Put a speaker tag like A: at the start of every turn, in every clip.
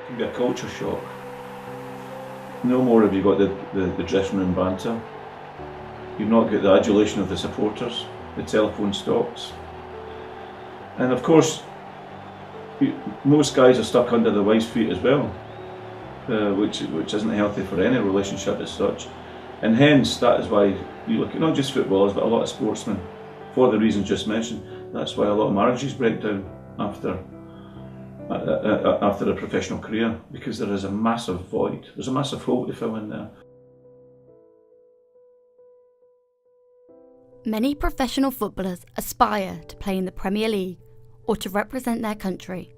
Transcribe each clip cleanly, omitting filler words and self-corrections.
A: It can be a culture shock. No more have you got the dressing room banter. You've not got the adulation of the supporters. The telephone stops. And of course, most guys are stuck under the wife's feet as well, which isn't healthy for any relationship as such. And hence, that is why you look at not just footballers, but a lot of sportsmen, for the reasons just mentioned. That's why a lot of marriages break down after a professional career, because there is a massive void. There's a massive hole to fill in there.
B: Many professional footballers aspire to play in the Premier League or to represent their country.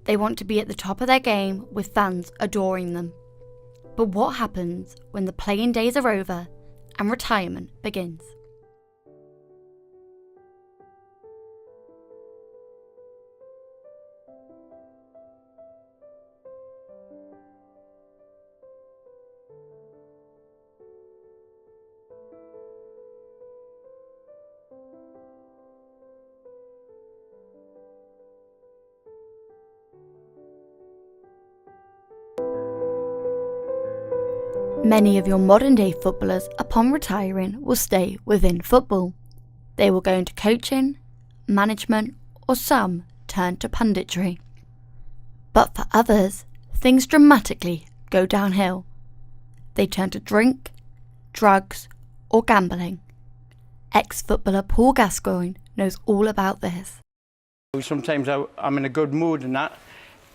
B: They want to be at the top of their game with fans adoring them. But what happens when the playing days are over and retirement begins? Many of your modern day footballers upon retiring will stay within football. They will go into coaching, management, or some turn to punditry. But for others, things dramatically go downhill. They turn to drink, drugs, or gambling. Ex-footballer Paul Gascoigne knows all about this.
C: Sometimes I'm in a good mood and that,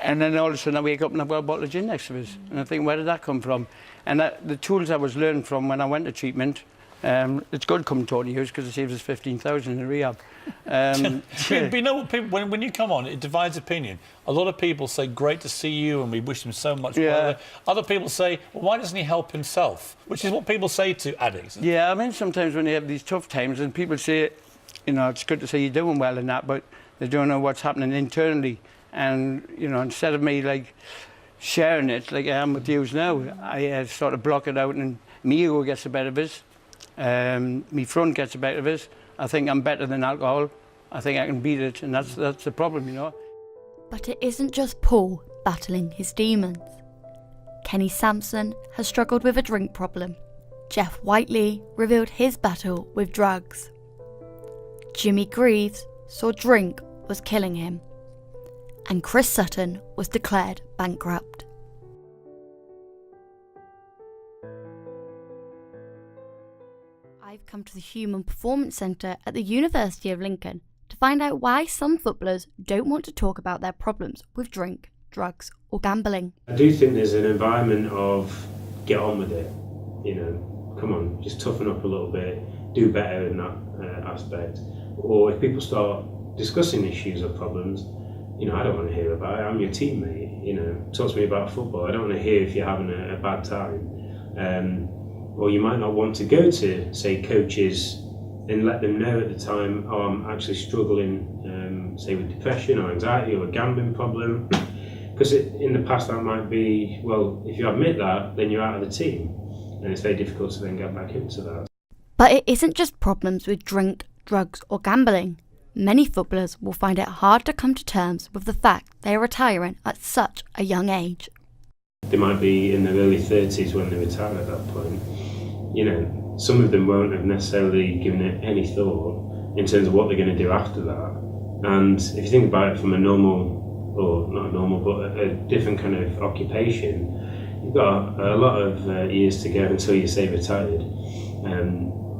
C: and then all of a sudden I wake up and I've got a bottle of gin next to us. And I think, where did that come from? And the tools I was learning from when I went to treatment, it's good coming to use because it saves us 15,000 in rehab.
D: But you know what, people, when you come on, it divides opinion. A lot of people say, great to see you, and we wish him so much.
C: Yeah.
D: Other people say, well, why doesn't he help himself? Which is what people say to addicts.
C: Yeah, I mean, sometimes when you have these tough times and people say, you know, it's good to say you're doing well in that, but they don't know what's happening internally. And, you know, instead of me, like, sharing it like I am with you now, I sort of block it out, and me ego gets the better of us. Me front gets the better of us. I think I'm better than alcohol. I think I can beat it, and that's the problem, you know.
B: But it isn't just Paul battling his demons. Kenny Sampson has struggled with a drink problem. Jeff Whiteley revealed his battle with drugs. Jimmy Greaves saw drink was killing him. And Chris Sutton was declared bankrupt. I've come to the Human Performance Centre at the University of Lincoln to find out why some footballers don't want to talk about their problems with drink, drugs or gambling.
E: I do think there's an environment of get on with it, you know, come on, just toughen up a little bit, do better in that aspect. Or if people start discussing issues or problems, you know, I don't want to hear about it. I'm your teammate, you know, talk to me about football. I don't want to hear if you're having a bad time. Or you might not want to go to, say, coaches and let them know at the time, oh, I'm actually struggling, say, with depression or anxiety or a gambling problem. Because in the past that might be, well, if you admit that, then you're out of the team. And it's very difficult to then get back into that.
B: But it isn't just problems with drink, drugs or gambling. Many footballers will find it hard to come to terms with the fact they are retiring at such a young age.
E: They might be in their early 30s when they retire at that point. You know, some of them won't have necessarily given it any thought in terms of what they're going to do after that. And if you think about it from a normal, or not a normal, but a different kind of occupation, you've got a lot of years to go until you say retired.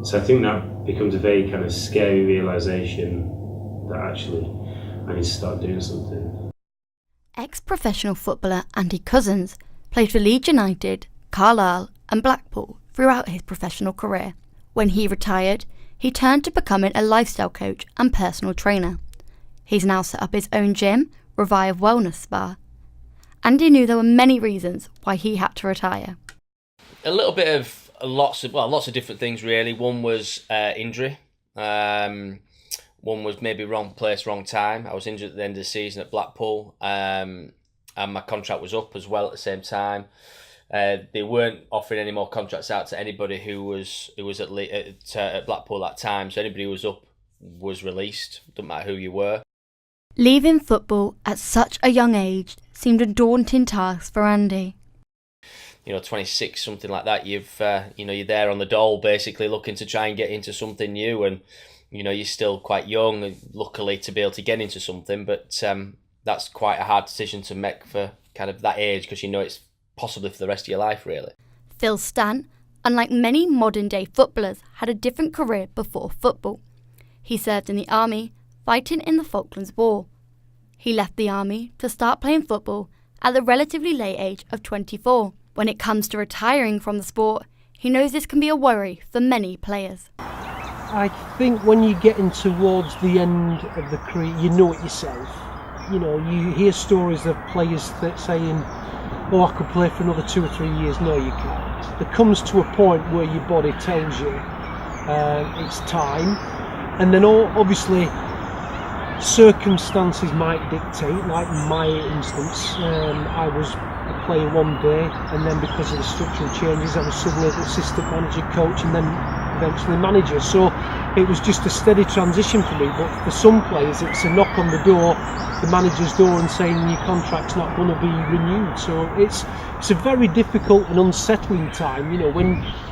E: So I think that becomes a very kind of scary realisation that actually I need to start doing something.
B: Ex-professional footballer Andy Cousins played for Leeds United, Carlisle and Blackpool throughout his professional career. When he retired, he turned to becoming a lifestyle coach and personal trainer. He's now set up his own gym, Revive Wellness Spa. Andy knew there were many reasons why he had to retire.
F: A little bit of lots of different things really. One was injury. One was maybe wrong place, wrong time. I was injured at the end of the season at Blackpool, and my contract was up as well at the same time. They weren't offering any more contracts out to anybody who was at Blackpool at that time. So anybody who was up was released. Doesn't matter who you were.
B: Leaving football at such a young age seemed a daunting task for Andy.
F: 26, something like that, you're there on the dole basically looking to try and get into something new, and you're still quite young and luckily to be able to get into something, but that's quite a hard decision to make for kind of that age, because it's possibly for the rest of your life really.
B: Phil Stant, unlike many modern day footballers, had a different career before football. He served in the army, fighting in the Falklands War. He left the army to start playing football at the relatively late age of 24. When it comes to retiring from the sport, he knows this can be a worry for many players.
G: I think when you're getting towards the end of the career, you know it yourself. You hear stories of players saying, "Oh, I could play for another 2 or 3 years." No, you can't. There comes to a point where your body tells you it's time, and then obviously circumstances might dictate. Like in my instance, I was a player one day, and then because of the structural changes, I was suddenly assistant manager, coach, and then eventually manager. So it was just a steady transition for me. But for some players, it's a knock on the door, the manager's door, and saying your contract's not going to be renewed. So it's a very difficult and unsettling time,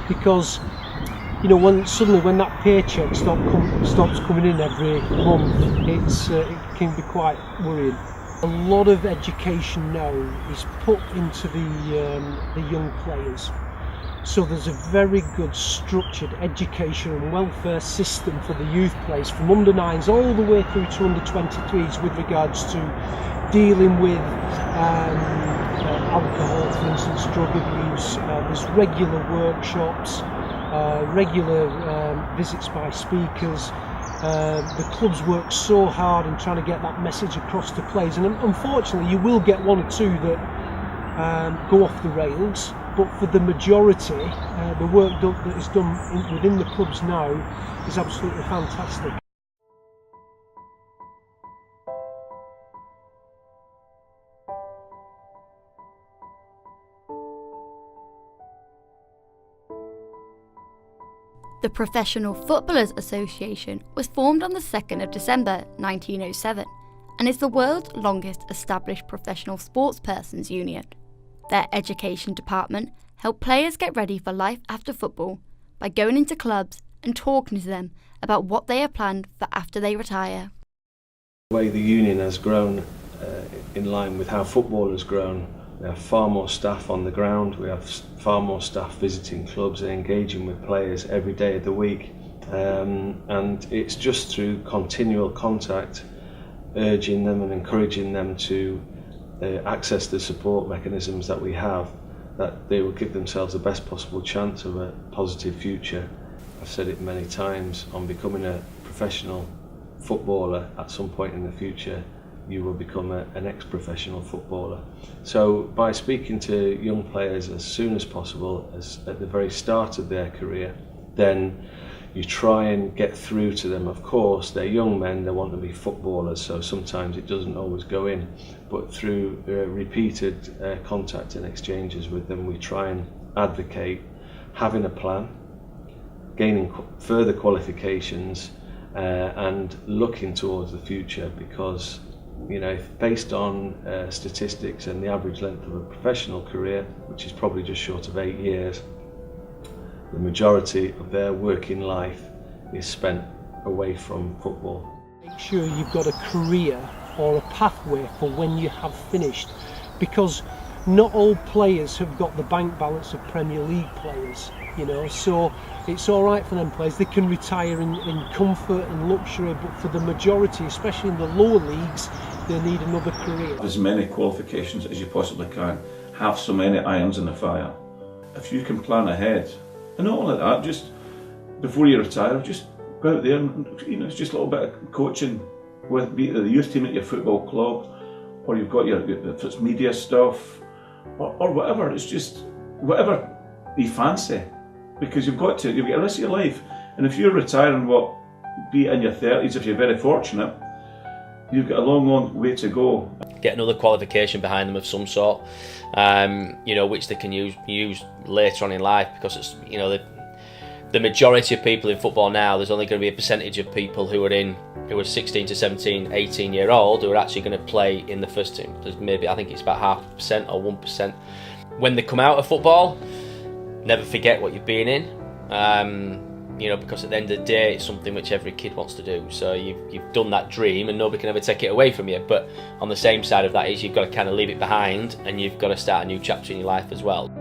G: because when that paycheck stops coming in every month, it can be quite worrying. A lot of education now is put into the young players. So there's a very good structured education and welfare system for the youth players, from under 9s all the way through to under 23s, with regards to dealing with alcohol, for instance, drug abuse. There's regular workshops, regular visits by speakers. The clubs work so hard in trying to get that message across to players, and unfortunately you will get one or two that go off the rails, but for the majority, the work that is done within the clubs now is absolutely fantastic.
B: The Professional Footballers Association was formed on the 2nd of December 1907 and is the world's longest established professional sportspersons union. Their education department help players get ready for life after football by going into clubs and talking to them about what they have planned for after they retire.
H: The way the union has grown in line with how football has grown, we have far more staff on the ground, we have far more staff visiting clubs and engaging with players every day of the week, and it's just through continual contact, urging them and encouraging them to access the support mechanisms that we have, that they will give themselves the best possible chance of a positive future. I've said it many times, on becoming a professional footballer at some point in the future, you will become an ex-professional footballer. So by speaking to young players as soon as possible, as at the very start of their career, then you try and get through to them. Of course, they're young men, they want to be footballers, so sometimes it doesn't always go in, but through repeated contact and exchanges with them, we try and advocate having a plan, gaining further qualifications, and looking towards the future, because based on statistics and the average length of a professional career, which is probably just short of 8 years, the majority of their working life is spent away from football.
G: Make sure you've got a career or a pathway for when you have finished, because not all players have got the bank balance of Premier League players, so it's all right for them players. They can retire in comfort and luxury, but for the majority, especially in the lower leagues, they need another career.
A: As many qualifications as you possibly can, have so many irons in the fire. If you can plan ahead, and not only that, just before you retire, just go out there and it's just a little bit of coaching with be it the youth team at your football club, or you've got if it's media stuff, or whatever. It's just whatever you fancy, because you've got the rest of your life. And if you're retiring, be it in your 30s, if you're very fortunate, you've got a long way to go.
F: Get another qualification behind them of some sort, which they can use later on in life, because it's the majority of people in football now, there's only going to be a percentage of people who are 16 to 17, 18 year old who are actually going to play in the first team. There's maybe, I think it's about 0.5% or 1%. When they come out of football, never forget what you've been in. Because at the end of the day, it's something which every kid wants to do. So you've done that dream and nobody can ever take it away from you. But on the same side of that is you've got to kind of leave it behind and you've got to start a new chapter in your life as well.